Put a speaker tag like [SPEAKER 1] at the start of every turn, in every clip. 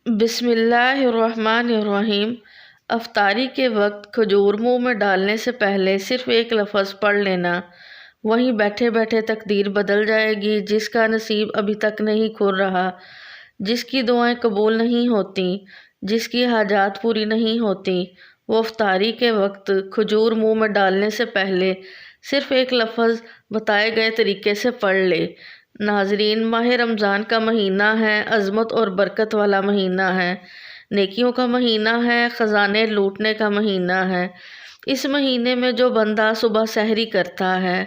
[SPEAKER 1] بسم اللہ الرحمن الرحیم۔ افطاری کے وقت کھجور منہ میں ڈالنے سے پہلے صرف ایک لفظ پڑھ لینا، وہیں بیٹھے بیٹھے تقدیر بدل جائے گی۔ جس کا نصیب ابھی تک نہیں کھل رہا، جس کی دعائیں قبول نہیں ہوتی، جس کی حاجات پوری نہیں ہوتی، وہ افطاری کے وقت کھجور منہ میں ڈالنے سے پہلے صرف ایک لفظ بتائے گئے طریقے سے پڑھ لے۔ ناظرین، ماہ رمضان کا مہینہ ہے، عظمت اور برکت والا مہینہ ہے، نیکیوں کا مہینہ ہے، خزانے لوٹنے کا مہینہ ہے۔ اس مہینے میں جو بندہ صبح سحری کرتا ہے،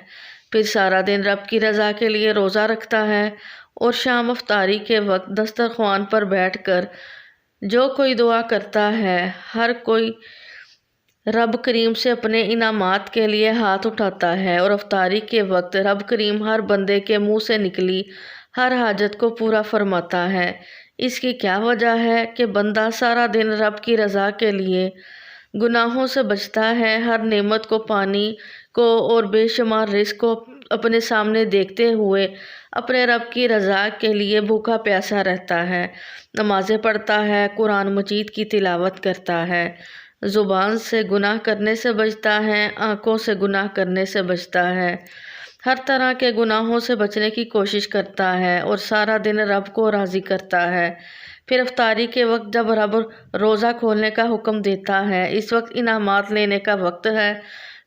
[SPEAKER 1] پھر سارا دن رب کی رضا کے لیے روزہ رکھتا ہے، اور شام افطاری کے وقت دسترخوان پر بیٹھ کر جو کوئی دعا کرتا ہے، ہر کوئی رب کریم سے اپنے انعامات کے لیے ہاتھ اٹھاتا ہے، اور افطاری کے وقت رب کریم ہر بندے کے منہ سے نکلی ہر حاجت کو پورا فرماتا ہے۔ اس کی کیا وجہ ہے کہ بندہ سارا دن رب کی رضا کے لیے گناہوں سے بچتا ہے، ہر نعمت کو، پانی کو اور بے شمار رزق کو اپنے سامنے دیکھتے ہوئے اپنے رب کی رضا کے لیے بھوکا پیاسا رہتا ہے، نمازیں پڑھتا ہے، قرآن مجید کی تلاوت کرتا ہے، زبان سے گناہ کرنے سے بچتا ہے، آنکھوں سے گناہ کرنے سے بچتا ہے، ہر طرح کے گناہوں سے بچنے کی کوشش کرتا ہے، اور سارا دن رب کو راضی کرتا ہے۔ پھر افطاری کے وقت جب رب روزہ کھولنے کا حکم دیتا ہے، اس وقت انعامات لینے کا وقت ہے۔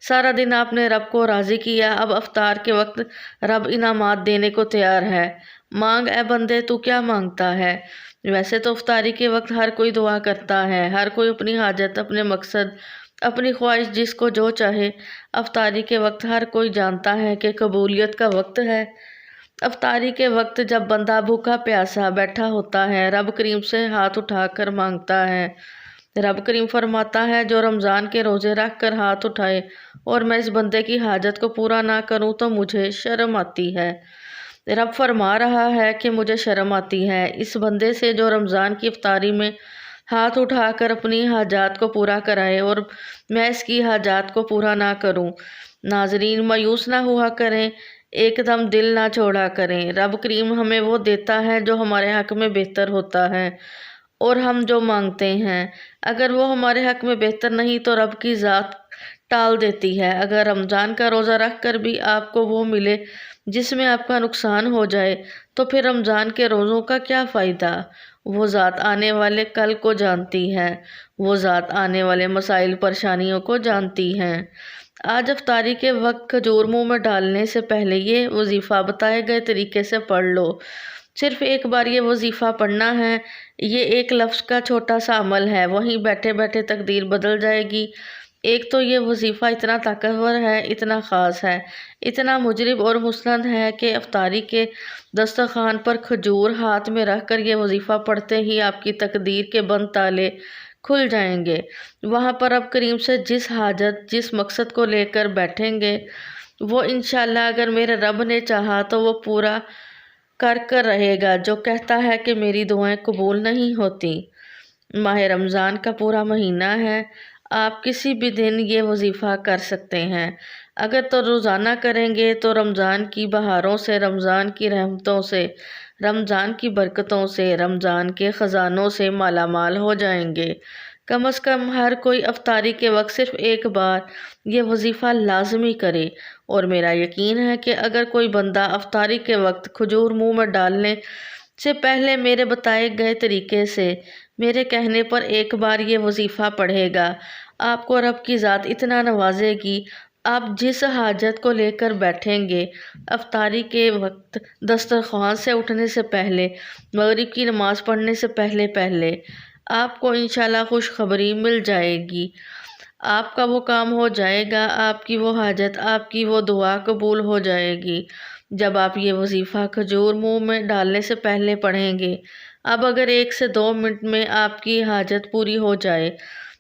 [SPEAKER 1] سارا دن آپ نے رب کو راضی کیا، اب افطار کے وقت رب انعامات دینے کو تیار ہے۔ مانگ اے بندے، تو کیا مانگتا ہے؟ ویسے تو افطاری کے وقت ہر کوئی دعا کرتا ہے، ہر کوئی اپنی حاجت، اپنے مقصد، اپنی خواہش، جس کو جو چاہے۔ افطاری کے وقت ہر کوئی جانتا ہے کہ قبولیت کا وقت ہے۔ افطاری کے وقت جب بندہ بھوکا پیاسا بیٹھا ہوتا ہے، رب کریم سے ہاتھ اٹھا کر مانگتا ہے، رب کریم فرماتا ہے جو رمضان کے روزے رکھ کر ہاتھ اٹھائے اور میں اس بندے کی حاجت کو پورا نہ کروں تو مجھے شرم آتی ہے۔ رب فرما رہا ہے کہ مجھے شرم آتی ہے اس بندے سے جو رمضان کی افطاری میں ہاتھ اٹھا کر اپنی حاجات کو پورا کرائے اور میں اس کی حاجات کو پورا نہ کروں۔ ناظرین، مایوس نہ ہوا کریں، ایک دم دل نہ چھوڑا کریں۔ رب کریم ہمیں وہ دیتا ہے جو ہمارے حق میں بہتر ہوتا ہے، اور ہم جو مانگتے ہیں اگر وہ ہمارے حق میں بہتر نہیں تو رب کی ذات ٹال دیتی ہے۔ اگر رمضان کا روزہ رکھ کر بھی آپ کو وہ ملے جس میں آپ کا نقصان ہو جائے تو پھر رمضان کے روزوں کا کیا فائدہ؟ وہ ذات آنے والے کل کو جانتی ہے، وہ ذات آنے والے مسائل پریشانیوں کو جانتی ہے۔ آج افطاری کے وقت کھجور منہ میں ڈالنے سے پہلے یہ وظیفہ بتائے گئے طریقے سے پڑھ لو۔ صرف ایک بار یہ وظیفہ پڑھنا ہے، یہ ایک لفظ کا چھوٹا سا عمل ہے، وہیں بیٹھے بیٹھے تقدیر بدل جائے گی۔ ایک تو یہ وظیفہ اتنا طاقتور ہے، اتنا خاص ہے، اتنا مجرب اور مسند ہے کہ افطاری کے دسترخوان پر کھجور ہاتھ میں رکھ کر یہ وظیفہ پڑھتے ہی آپ کی تقدیر کے بند تالے کھل جائیں گے۔ وہاں پر رب کریم سے جس حاجت، جس مقصد کو لے کر بیٹھیں گے، وہ انشاءاللہ اگر میرے رب نے چاہا تو وہ پورا کر رہے گا۔ جو کہتا ہے کہ میری دعائیں قبول نہیں ہوتی۔ ماہ رمضان کا پورا مہینہ ہے، آپ کسی بھی دن یہ وظیفہ کر سکتے ہیں۔ اگر تو روزانہ کریں گے تو رمضان کی بہاروں سے، رمضان کی رحمتوں سے، رمضان کی برکتوں سے، رمضان کے خزانوں سے مالا مال ہو جائیں گے۔ کم از کم ہر کوئی افطاری کے وقت صرف ایک بار یہ وظیفہ لازمی کرے، اور میرا یقین ہے کہ اگر کوئی بندہ افطاری کے وقت کھجور منہ میں ڈالنے سے پہلے میرے بتائے گئے طریقے سے میرے کہنے پر ایک بار یہ وظیفہ پڑھے گا، آپ کو رب کی ذات اتنا نوازے گی، آپ جس حاجت کو لے کر بیٹھیں گے افطاری کے وقت دسترخوان سے اٹھنے سے پہلے، مغرب کی نماز پڑھنے سے پہلے آپ کو انشاءاللہ خوشخبری مل جائے گی۔ آپ کا وہ کام ہو جائے گا، آپ کی وہ حاجت، آپ کی وہ دعا قبول ہو جائے گی جب آپ یہ وظیفہ کھجور منہ میں ڈالنے سے پہلے پڑھیں گے۔ اب اگر 1 سے 2 منٹ میں آپ کی حاجت پوری ہو جائے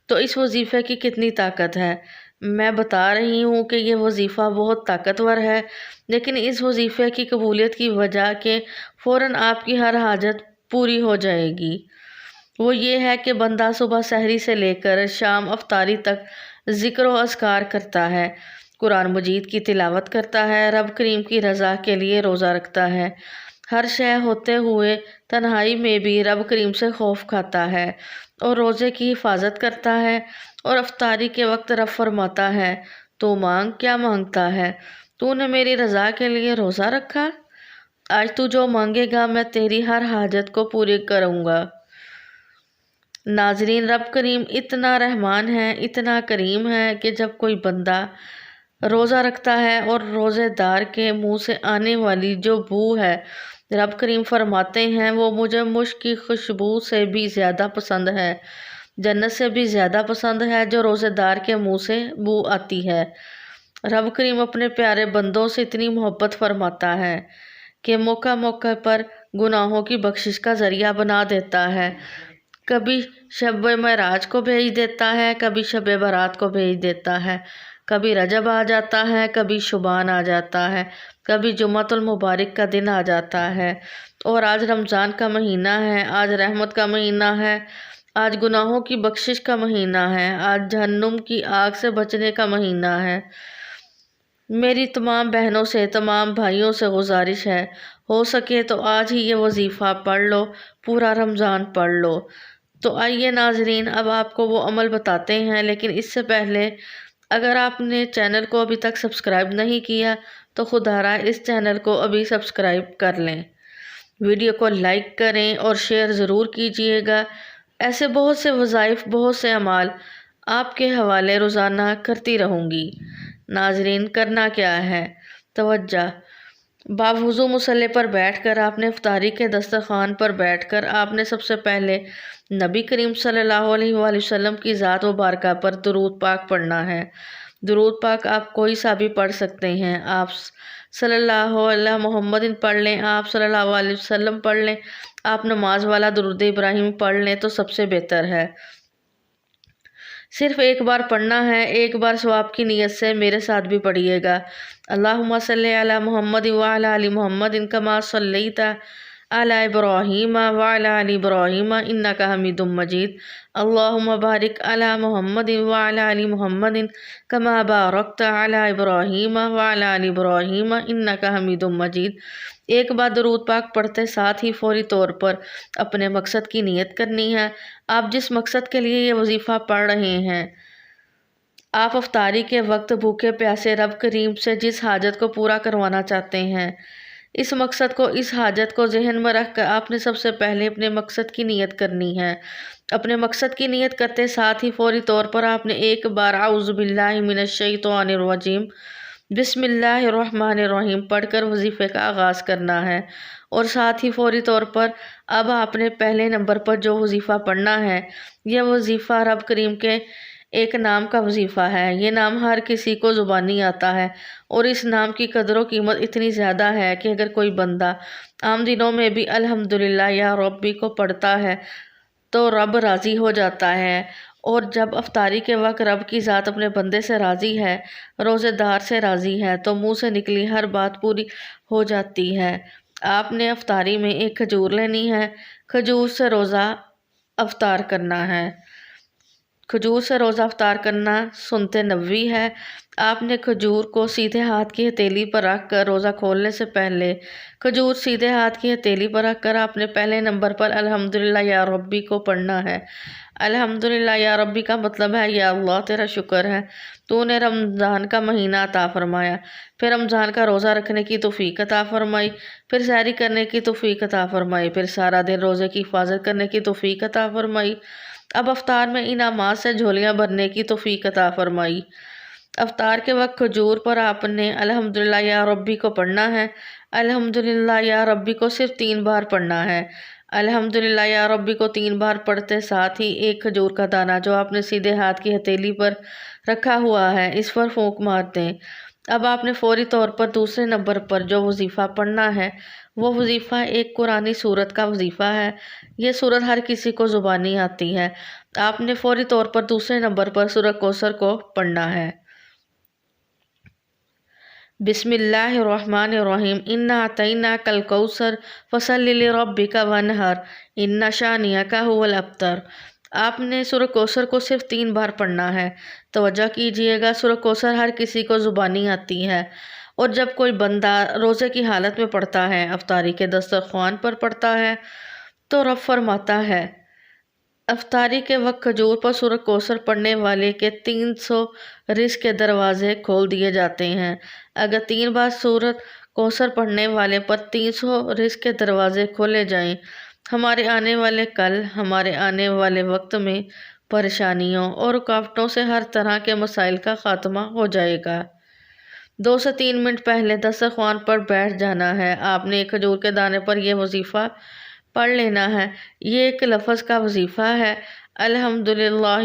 [SPEAKER 1] تو اس وظیفے کی کتنی طاقت ہے۔ میں بتا رہی ہوں کہ یہ وظیفہ بہت طاقتور ہے، لیکن اس وظیفے کی قبولیت کی وجہ کہ فوراً آپ کی ہر حاجت پوری ہو جائے گی، وہ یہ ہے کہ بندہ صبح سحری سے لے کر شام افطاری تک ذکر و اذکار کرتا ہے، قرآن مجید کی تلاوت کرتا ہے، رب کریم کی رضا کے لیے روزہ رکھتا ہے، ہر شے ہوتے ہوئے تنہائی میں بھی رب کریم سے خوف کھاتا ہے اور روزے کی حفاظت کرتا ہے، اور افطاری کے وقت رب فرماتا ہے تو مانگ، کیا مانگتا ہے؟ تو نے میری رضا کے لیے روزہ رکھا، آج تو جو مانگے گا میں تیری ہر حاجت کو پوری کروں گا۔ ناظرین، رب کریم اتنا رحمان ہے، اتنا کریم ہے کہ جب کوئی بندہ روزہ رکھتا ہے اور روزے دار کے منہ سے آنے والی جو بو ہے، رب کریم فرماتے ہیں وہ مجھے مشک کی خوشبو سے بھی زیادہ پسند ہے، جنت سے بھی زیادہ پسند ہے جو روزے دار کے منہ سے بو آتی ہے۔ رب کریم اپنے پیارے بندوں سے اتنی محبت فرماتا ہے کہ موقع موقع پر گناہوں کی بخشش کا ذریعہ بنا دیتا ہے۔ کبھی شب معراج کو بھیج دیتا ہے، کبھی شب برات کو بھیج دیتا ہے، کبھی رجب آ جاتا ہے، کبھی شعبان آ جاتا ہے، کبھی جمعۃ المبارک کا دن آ جاتا ہے، اور آج رمضان کا مہینہ ہے، آج رحمت کا مہینہ ہے، آج گناہوں کی بخشش کا مہینہ ہے، آج جہنم کی آگ سے بچنے کا مہینہ ہے۔ میری تمام بہنوں سے، تمام بھائیوں سے گزارش ہے، ہو سکے تو آج ہی یہ وظیفہ پڑھ لو، پورا رمضان پڑھ لو۔ تو آئیے ناظرین، اب آپ کو وہ عمل بتاتے ہیں، لیکن اس سے پہلے اگر آپ نے چینل کو ابھی تک سبسکرائب نہیں کیا تو خدا را اس چینل کو ابھی سبسکرائب کر لیں، ویڈیو کو لائک کریں اور شیئر ضرور کیجیے گا۔ ایسے بہت سے وظائف، بہت سے اعمال آپ کے حوالے روزانہ کرتی رہوں گی۔ ناظرین، کرنا کیا ہے؟ توجہ، باوضو مصلی پر بیٹھ کر آپ نے افطاری کے دسترخوان پر بیٹھ کر آپ نے سب سے پہلے نبی کریم صلی اللہ علیہ وآلہ وسلم کی ذات مبارکہ پر درود پاک پڑھنا ہے۔ درود پاک آپ کوئی سا بھی پڑھ سکتے ہیں، آپ صلی اللہ علیہ محمد پڑھ لیں، آپ صلی اللہ علیہ وسلم پڑھ لیں، آپ نماز والا درود ابراہیم پڑھ لیں تو سب سے بہتر ہے۔ صرف ایک بار پڑھنا ہے، ایک بار ثواب کی نیت سے میرے ساتھ بھی پڑھیے گا۔ اللہم صلی علی محمد وعلی آل محمد کما صلیت علی ابراہیم وعلی آل ابراہیم انک حمید مجید۔ اللہم بارک علی محمد وعلی آل محمد کما بارکت علی ابراہیم وعلی آل ابراہیم انک حمید مجید۔ ایک بار درود پاک پڑھتے ساتھ ہی فوری طور پر اپنے مقصد کی نیت کرنی ہے۔ آپ جس مقصد کے لیے یہ وظیفہ پڑھ رہے ہیں، آپ افطاری کے وقت بھوکے پیاسے رب کریم سے جس حاجت کو پورا کروانا چاہتے ہیں، اس مقصد کو، اس حاجت کو ذہن میں رکھ کر آپ نے سب سے پہلے اپنے مقصد کی نیت کرنی ہے۔ اپنے مقصد کی نیت کرتے ساتھ ہی فوری طور پر آپ نے ایک بار اعوذ باللہ من الشیطان الرجیم بسم اللہ الرحمن الرحیم پڑھ کر وظیفے کا آغاز کرنا ہے، اور ساتھ ہی فوری طور پر اب آپ نے پہلے نمبر پر جو وظیفہ پڑھنا ہے، یہ وظیفہ رب کریم کے ایک نام کا وظیفہ ہے۔ یہ نام ہر کسی کو زبانی آتا ہے، اور اس نام کی قدر و قیمت اتنی زیادہ ہے کہ اگر کوئی بندہ عام دنوں میں بھی الحمدللہ یا ربی کو پڑھتا ہے تو رب راضی ہو جاتا ہے، اور جب افطاری کے وقت رب کی ذات اپنے بندے سے راضی ہے، روزے دار سے راضی ہے، تو منہ سے نکلی ہر بات پوری ہو جاتی ہے۔ آپ نے افطاری میں ایک کھجور لینی ہے، کھجور سے روزہ افطار کرنا ہے۔ کھجور سے روزہ افطار کرنا سنت نبوی ہے۔ آپ نے کھجور کو سیدھے ہاتھ کی ہتھیلی پر رکھ کر روزہ کھولنے سے پہلے کھجور سیدھے ہاتھ کی ہتھیلی پر رکھ کر آپ نے پہلے نمبر پر الحمدللہ یا ربی کو پڑھنا ہے۔ الحمدللہ یا ربی کا مطلب ہے یا اللہ تیرا شکر ہے، تو نے رمضان کا مہینہ عطا فرمایا، پھر رمضان کا روزہ رکھنے کی توفیق عطا فرمائی، پھر سحری کرنے کی توفیق عطا فرمائی، پھر سارا دن روزے کی حفاظت کرنے کی توفیق عطا فرمائی، اب افطار میں انعامات سے جھولیاں بھرنے کی توفیق عطا فرمائی۔ افطار کے وقت کھجور پر آپ نے الحمدللہ یا ربی کو پڑھنا ہے۔ الحمدللہ یا ربی کو صرف 3 بار پڑھنا ہے۔ الحمدللہ یا ربی کو 3 بار پڑھتے ساتھ ہی ایک کھجور کا دانہ جو آپ نے سیدھے ہاتھ کی ہتھیلی پر رکھا ہوا ہے، اس پر پھونک مار دیں۔ اب آپ نے فوری طور پر دوسرے نمبر پر جو وظیفہ پڑھنا ہے، وہ وظیفہ ایک قرآنی سورت کا وظیفہ ہے۔ یہ سورت ہر کسی کو زبانی آتی ہے۔ آپ نے فوری طور پر دوسرے نمبر پر سورہ کوثر کو پڑھنا ہے۔ بسم اللہ الرحمن الرحیم انا اعطیناک الکوثر فصل لربک وانحر ان شانئک ھو الابتر۔ آپ نے سورہ کوثر کو صرف 3 بار پڑھنا ہے۔ توجہ کیجیے گا، سورہ کوثر ہر کسی کو زبانی آتی ہے، اور جب کوئی بندہ روزے کی حالت میں پڑھتا ہے، افطاری کے دسترخوان پر پڑھتا ہے، تو رب فرماتا ہے افطاری کے وقت کھجور پر سورۃ کوثر پڑھنے والے کے 300 رزق کے دروازے کھول دیے جاتے ہیں۔ اگر 3 بار سورۃ کوثر پڑھنے والے پر 300 رزق کے دروازے کھولے جائیں، ہمارے آنے والے کل، ہمارے آنے والے وقت میں پریشانیوں اور رکاوٹوں سے ہر طرح کے مسائل کا خاتمہ ہو جائے گا۔ 2 سے 3 منٹ پہلے دسترخوان پر بیٹھ جانا ہے۔ آپ نے ایک کھجور کے دانے پر یہ وظیفہ پڑھ لینا ہے۔ یہ ایک لفظ کا وظیفہ ہے۔ الحمدللہ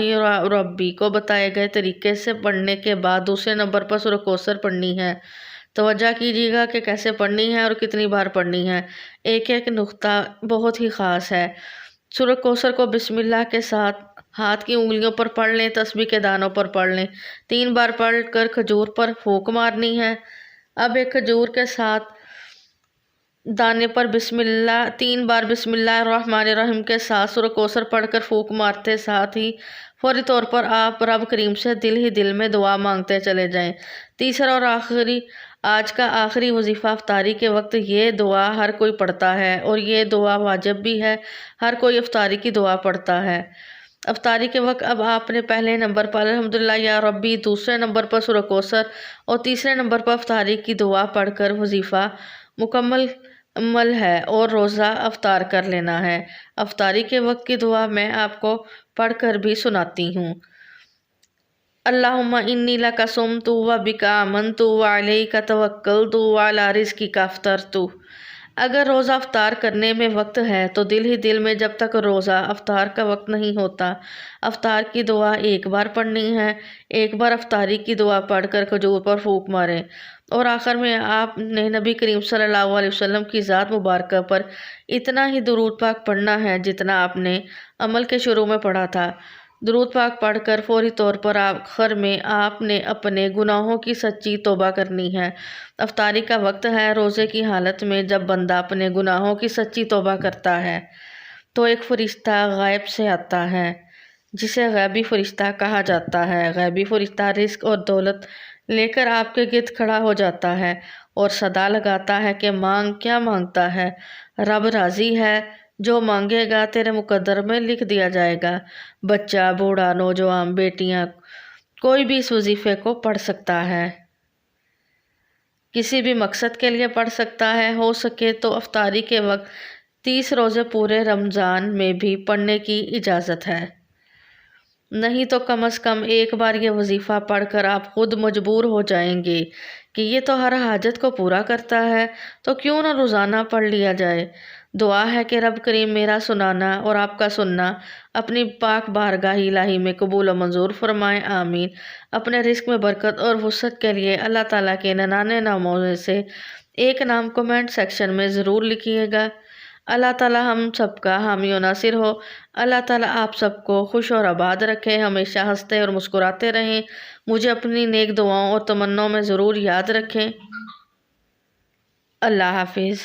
[SPEAKER 1] ربی کو بتائے گئے طریقے سے پڑھنے کے بعد دوسرے نمبر پر سورۃ کوثر پڑھنی ہے۔ توجہ کیجیے گا کہ کیسے پڑھنی ہے اور کتنی بار پڑھنی ہے۔ ایک ایک نقطہ بہت ہی خاص ہے۔ سورۃ کوثر کو بسم اللہ کے ساتھ ہاتھ کی انگلیوں پر پڑھ لیں، تسبیح کے دانوں پر پڑھ لیں۔ 3 بار پڑھ کر کھجور پر پھونک مارنی ہے۔ اب ایک کھجور کے ساتھ دانے پر 3 بار بسم اللہ الرحمن الرحیم کے ساتھ سورۃ کوثر پڑھ کر پھونک مارتے ساتھ ہی فوری طور پر آپ رب کریم سے دل ہی دل میں دعا مانگتے چلے جائیں۔ تیسرا اور آج کا آخری وظیفہ افطاری کے وقت یہ دعا ہر کوئی پڑھتا ہے، اور یہ دعا واجب بھی ہے۔ ہر کوئی افطاری کی دعا پڑھتا ہے۔ افطاری کے وقت اب آپ نے پہلے نمبر پر الحمدللہ یا ربی، دوسرے نمبر پر سورۃ کوثر اور تیسرے نمبر پر افطاری کی دعا پڑھ کر وظیفہ مکمل ہے اور روزہ افطار کر لینا ہے۔ افطاری کے وقت کی دعا میں آپ کو پڑھ کر بھی سناتی ہوں۔ اللہم انی لک صمت و بک آمنت و علیک توکلت و علی رزقک افطرت۔ اگر روزہ افطار کرنے میں وقت ہے تو دل ہی دل میں جب تک روزہ افطار کا وقت نہیں ہوتا، افطار کی دعا 1 بار پڑھنی ہے۔ 1 بار افطاری کی دعا پڑھ کر کھجور پر پھونک ماریں، اور آخر میں آپ نے نبی کریم صلی اللہ علیہ وسلم کی ذات مبارکہ پر اتنا ہی درود پاک پڑھنا ہے جتنا آپ نے عمل کے شروع میں پڑھا تھا۔ درود پاک پڑھ کر فوری طور پر آخر میں آپ نے اپنے گناہوں کی سچی توبہ کرنی ہے۔ افطاری کا وقت ہے۔ روزے کی حالت میں جب بندہ اپنے گناہوں کی سچی توبہ کرتا ہے تو ایک فرشتہ غیب سے آتا ہے جسے غیبی فرشتہ کہا جاتا ہے۔ غیبی فرشتہ رزق اور دولت لے کر آپ کے گرد کھڑا ہو جاتا ہے اور صدا لگاتا ہے کہ مانگ، کیا مانگتا ہے؟ رب راضی ہے، جو مانگے گا تیرے مقدر میں لکھ دیا جائے گا۔ بچہ، بوڑھا، نوجوان، بیٹیاں، کوئی بھی اس وظیفے کو پڑھ سکتا ہے، کسی بھی مقصد کے لیے پڑھ سکتا ہے۔ ہو سکے تو افطاری کے وقت 30 روزے پورے رمضان میں بھی پڑھنے کی اجازت ہے، نہیں تو کم از کم 1 بار یہ وظیفہ پڑھ کر آپ خود مجبور ہو جائیں گے کہ یہ تو ہر حاجت کو پورا کرتا ہے، تو کیوں نہ روزانہ پڑھ لیا جائے۔ دعا ہے کہ رب کریم میرا سنانا اور آپ کا سننا اپنی پاک بارگاہ الہی میں قبول و منظور فرمائے، آمین۔ اپنے رزق میں برکت اور وسعت کے لیے اللہ تعالیٰ کے 99 ناموں میں سے ایک نام کمنٹ سیکشن میں ضرور لکھیے گا۔ اللہ تعالیٰ ہم سب کا حامی و ناصر ہو۔ اللہ تعالیٰ آپ سب کو خوش اور آباد رکھے، ہمیشہ ہنستے اور مسکراتے رہیں۔ مجھے اپنی نیک دعاؤں اور تمناؤں میں ضرور یاد رکھیں۔ اللہ حافظ۔